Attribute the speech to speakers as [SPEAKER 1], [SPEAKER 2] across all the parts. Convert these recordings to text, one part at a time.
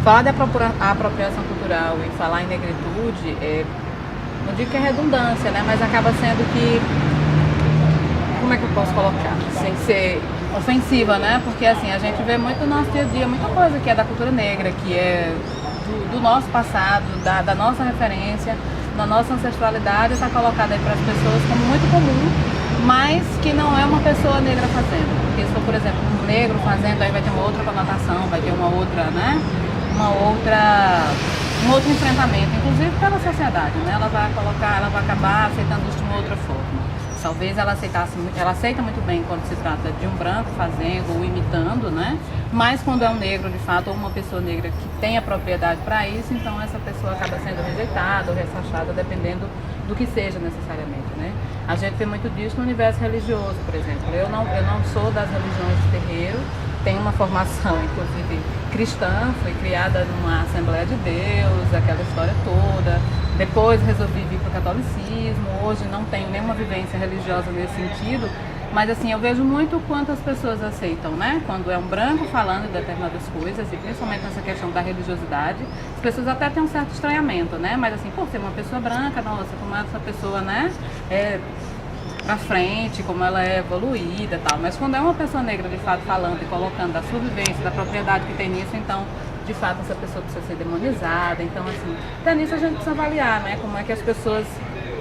[SPEAKER 1] falar de apropriação cultural e falar em negritude, não digo que é redundância, né? Mas acaba sendo que, como é que eu posso colocar? Sem ser ofensiva, né? Porque assim, a gente vê muito no nosso dia a dia, muita coisa que é da cultura negra, que é do nosso passado, da nossa referência, da nossa ancestralidade, está colocada aí para as pessoas como muito comum, mas que não é uma pessoa negra fazendo. Porque se for, por exemplo, um negro fazendo, aí vai ter uma outra conotação, vai ter uma outra, né? Um outro enfrentamento, inclusive pela sociedade, né? Ela vai acabar aceitando isso de uma outra forma. Talvez ela aceita muito bem quando se trata de um branco fazendo ou imitando, né? Mas quando é um negro de fato ou uma pessoa negra que tem a propriedade para isso, então essa pessoa acaba sendo rejeitada ou ressachada, dependendo do que seja necessariamente, né? A gente vê muito disso no universo religioso, por exemplo. Eu não sou das religiões de terreiro, tenho uma formação, inclusive, cristã, fui criada numa Assembleia de Deus, aquela história toda. Depois resolvi vir para o catolicismo, hoje não tenho nenhuma vivência religiosa nesse sentido, mas assim, eu vejo muito quanto as pessoas aceitam, né? Quando é um branco falando de determinadas coisas, e principalmente nessa questão da religiosidade, as pessoas até têm um certo estranhamento, né? Mas assim, por ser uma pessoa branca, nossa, como essa pessoa, né? Pra frente, como ela é evoluída e tal. Mas quando é uma pessoa negra de fato falando e colocando da sua vivência, da propriedade que tem nisso, então de fato essa pessoa precisa ser demonizada. Então assim, até nisso a gente precisa avaliar, né? Como é que as pessoas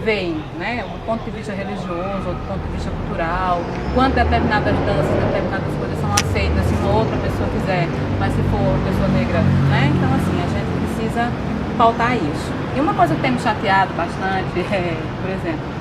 [SPEAKER 1] veem, né? Do ponto de vista religioso, ou do ponto de vista cultural, quanto determinadas danças, determinadas coisas são aceitas se uma outra pessoa quiser, mas se for uma pessoa negra, né? Então assim, a gente precisa pautar isso. E uma coisa que tem me chateado bastante é, por exemplo,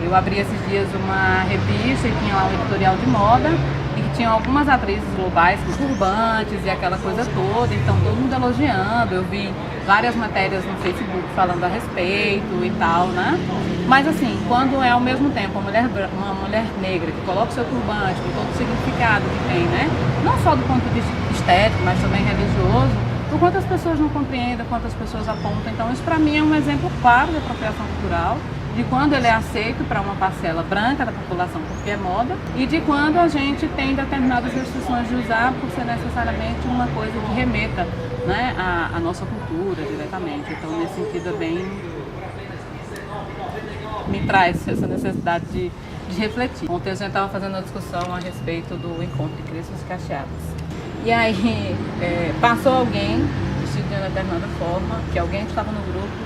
[SPEAKER 1] eu abri esses dias uma revista e tinha lá um editorial de moda e que tinha algumas atrizes globais com turbantes e aquela coisa toda, então todo mundo elogiando, eu vi várias matérias no Facebook falando a respeito e tal, né? Mas assim, quando é ao mesmo tempo uma mulher negra que coloca o seu turbante com todo o significado que tem, né? Não só do ponto de vista estético, mas também religioso, o quanto as pessoas não compreendem, quanto as pessoas apontam. Então isso para mim é um exemplo claro de apropriação cultural, de quando ele é aceito para uma parcela branca da população porque é moda, e de quando a gente tem determinadas restrições de usar por ser necessariamente uma coisa que remeta, né, à nossa cultura diretamente. Então nesse sentido é bem, me traz essa necessidade de refletir. Ontem a gente estava fazendo uma discussão a respeito do encontro de crestas cacheadas. E aí passou alguém vestido de uma determinada forma, que alguém que estava no grupo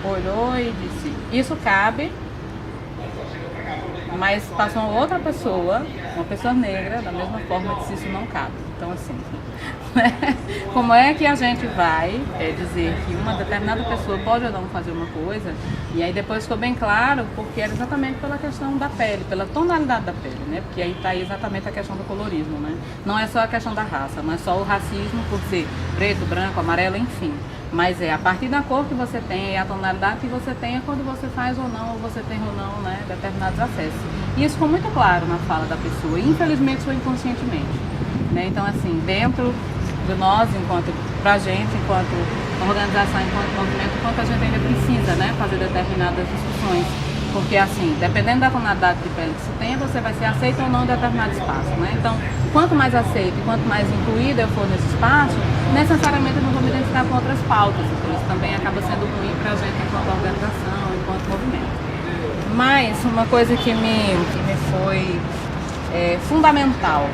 [SPEAKER 1] olhou e disse, isso cabe, mas passou uma outra pessoa, uma pessoa negra, da mesma forma disse, isso não cabe. Então assim, né? Como é que a gente vai dizer que uma determinada pessoa pode ou não fazer uma coisa, e aí depois ficou bem claro, porque era exatamente pela questão da pele, pela tonalidade da pele, né? Porque aí está aí exatamente a questão do colorismo, né? Não é só a questão da raça, não é só o racismo por ser preto, branco, amarelo, enfim. Mas é a partir da cor que você tem, a tonalidade que você tem, é quando você faz ou não, ou você tem ou não, né, determinados acessos. E isso ficou muito claro na fala da pessoa, e infelizmente foi inconscientemente, né? Então assim, dentro de nós, pra gente, enquanto organização, enquanto movimento, quanto a gente ainda precisa, né, fazer determinadas discussões. Porque assim, dependendo da tonalidade de pele que se tem, você vai ser aceito ou não em determinado espaço, né? Então, quanto mais aceito e quanto mais incluída eu for nesse espaço, necessariamente eu não vou me identificar com outras pautas. Então, isso também acaba sendo ruim pra gente enquanto organização, enquanto movimento. Mas uma coisa que me foi fundamental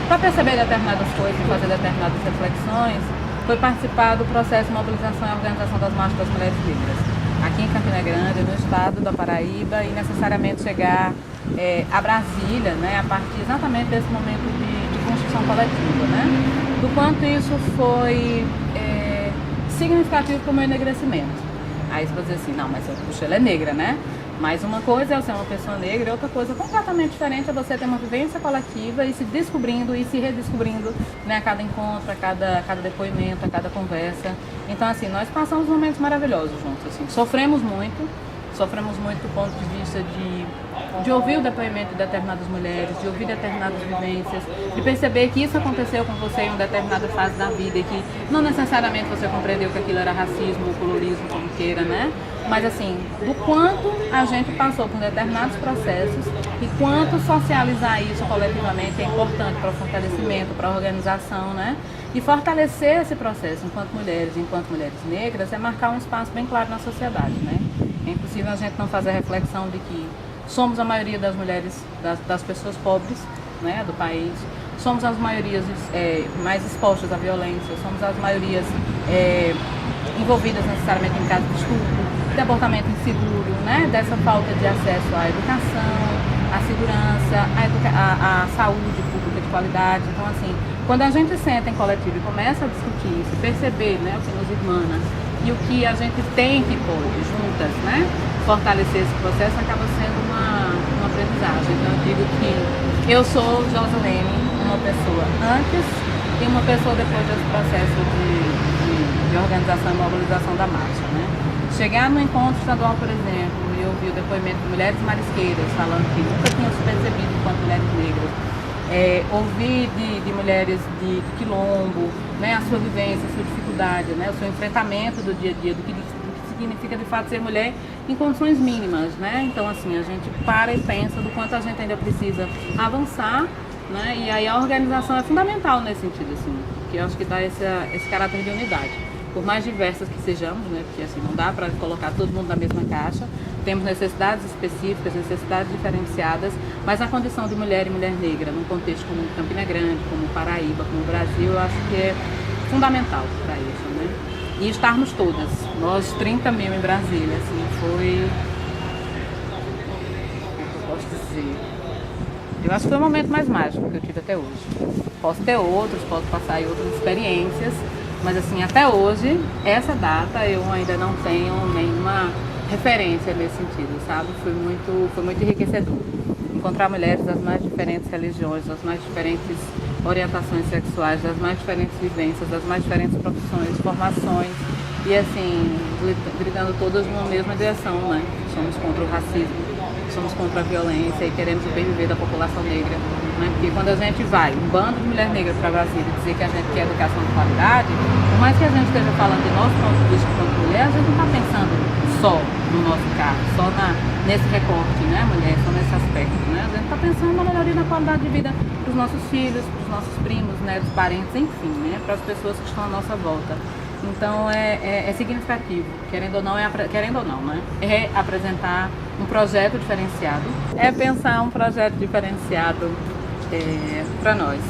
[SPEAKER 1] para perceber determinadas coisas e fazer determinadas reflexões foi participar do processo de mobilização e organização das marchas das mulheres negras, aqui em Campina Grande, no estado da Paraíba, e necessariamente chegar a Brasília, né, a partir exatamente desse momento de construção coletiva, né, do quanto isso foi significativo para o meu enegrecimento. Aí você vai dizer assim, não, mas puxa, ela é negra, né? Mas uma coisa é você ser uma pessoa negra e outra coisa completamente diferente é você ter uma vivência coletiva e se descobrindo e se redescobrindo, né, a cada encontro, a cada depoimento, a cada conversa. Então assim, nós passamos momentos maravilhosos juntos, assim, sofremos muito, Sofremos muito do ponto de vista de ouvir o depoimento de determinadas mulheres, de ouvir determinadas vivências, de perceber que isso aconteceu com você em uma determinada fase da vida e que não necessariamente você compreendeu que aquilo era racismo ou colorismo, como queira, né? Mas assim, do quanto a gente passou por determinados processos e quanto socializar isso coletivamente é importante para o fortalecimento, para a organização, né? E fortalecer esse processo enquanto mulheres negras, é marcar um espaço bem claro na sociedade, né? É impossível a gente não fazer a reflexão de que somos a maioria das mulheres, das pessoas pobres, né, do país, somos as maiorias mais expostas à violência, somos as maiorias envolvidas necessariamente em casos de estupro, de abortamento inseguro, né, dessa falta de acesso à educação, à segurança, à saúde pública de qualidade. Então, assim, quando a gente senta em coletivo e começa a discutir isso, perceber, né, o que nos irmana e o que a gente tem que pôr juntas, né, fortalecer esse processo, acaba sendo uma aprendizagem. Então, eu digo que eu sou Joselene, uma pessoa antes e uma pessoa depois desse processo de organização e mobilização da marcha, né. Chegar no encontro estadual, por exemplo, e ouvir o depoimento de mulheres marisqueiras falando que nunca tinham se percebido enquanto mulheres negras, ouvir de mulheres de quilombo, né, a sua vivência, a sua dificuldade, né, o seu enfrentamento do dia a dia, do que significa de fato ser mulher em condições mínimas, né? Então, assim, a gente para e pensa do quanto a gente ainda precisa avançar, né? E aí a organização é fundamental nesse sentido, assim, que eu acho que dá esse caráter de unidade. Por mais diversas que sejamos, né? Porque assim, não dá para colocar todo mundo na mesma caixa, temos necessidades específicas, necessidades diferenciadas, mas a condição de mulher e mulher negra, num contexto como Campina Grande, como Paraíba, como Brasil, eu acho que é fundamental para isso, né? E estarmos todas, nós 30 mil em Brasília, assim, foi, como eu posso dizer, eu acho que foi o momento mais mágico que eu tive até hoje. Posso ter outros, posso passar em outras experiências, mas assim, até hoje, essa data eu ainda não tenho nenhuma referência nesse sentido, sabe? Foi muito enriquecedor. Encontrar mulheres das mais diferentes religiões, das mais diferentes orientações sexuais, das mais diferentes vivências, das mais diferentes profissões, formações, e assim, gritando todas numa mesma direção, né? Somos contra o racismo, somos contra a violência e queremos o bem viver da população negra, né? Porque quando a gente vai, um bando de mulher negra para Brasília, dizer que a gente quer educação de qualidade, por mais que a gente esteja falando de nosso ponto de vista enquanto mulher, a gente não está pensando só no nosso carro, só nesse recorte, né, mulher, só nesse aspecto, né? A gente está pensando na melhoria da qualidade de vida dos nossos filhos, dos nossos primos, né, dos parentes, enfim, né, para as pessoas que estão à nossa volta. Então é significativo, querendo ou não, né, é apresentar um projeto diferenciado, é pensar um projeto diferenciado para nós.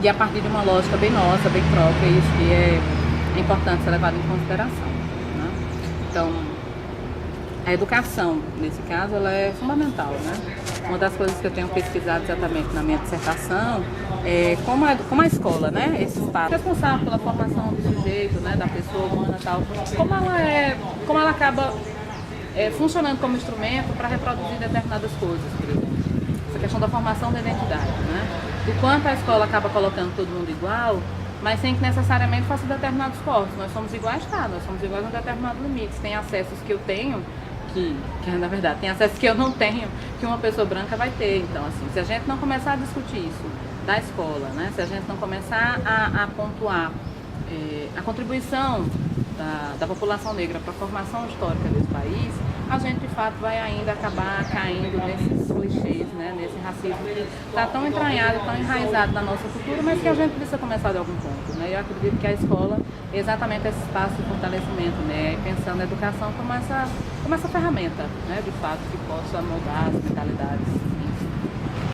[SPEAKER 1] E a partir de uma lógica bem nossa, bem própria, isso que é importante ser levado em consideração, né? Então, a educação, nesse caso, ela é fundamental, né? Uma das coisas que eu tenho pesquisado exatamente na minha dissertação é como a escola, né? Esse espaço responsável pela formação do sujeito, né? Da pessoa humana e tal, como ela acaba funcionando como instrumento para reproduzir determinadas coisas, por exemplo. Essa questão da formação da identidade, né? Do quanto a escola acaba colocando todo mundo igual, mas sem que necessariamente faça determinados cortes. Nós somos iguais, tá? Nós somos iguais a um determinado limite. Tem acessos que eu tenho, que na verdade tem acessos que eu não tenho, que uma pessoa branca vai ter. Então, assim, se a gente não começar a discutir isso da escola, né? Se a gente não começar a pontuar a contribuição da população negra para a formação histórica desse país, a gente de fato vai ainda acabar caindo nesses clichês, né, nesse racismo que está tão entranhado, tão enraizado na nossa cultura, mas que a gente precisa começar de algum ponto, né? Eu acredito que a escola é exatamente esse espaço de fortalecimento, né, pensando a educação como essa ferramenta, né, de fato, que possa moldar as mentalidades.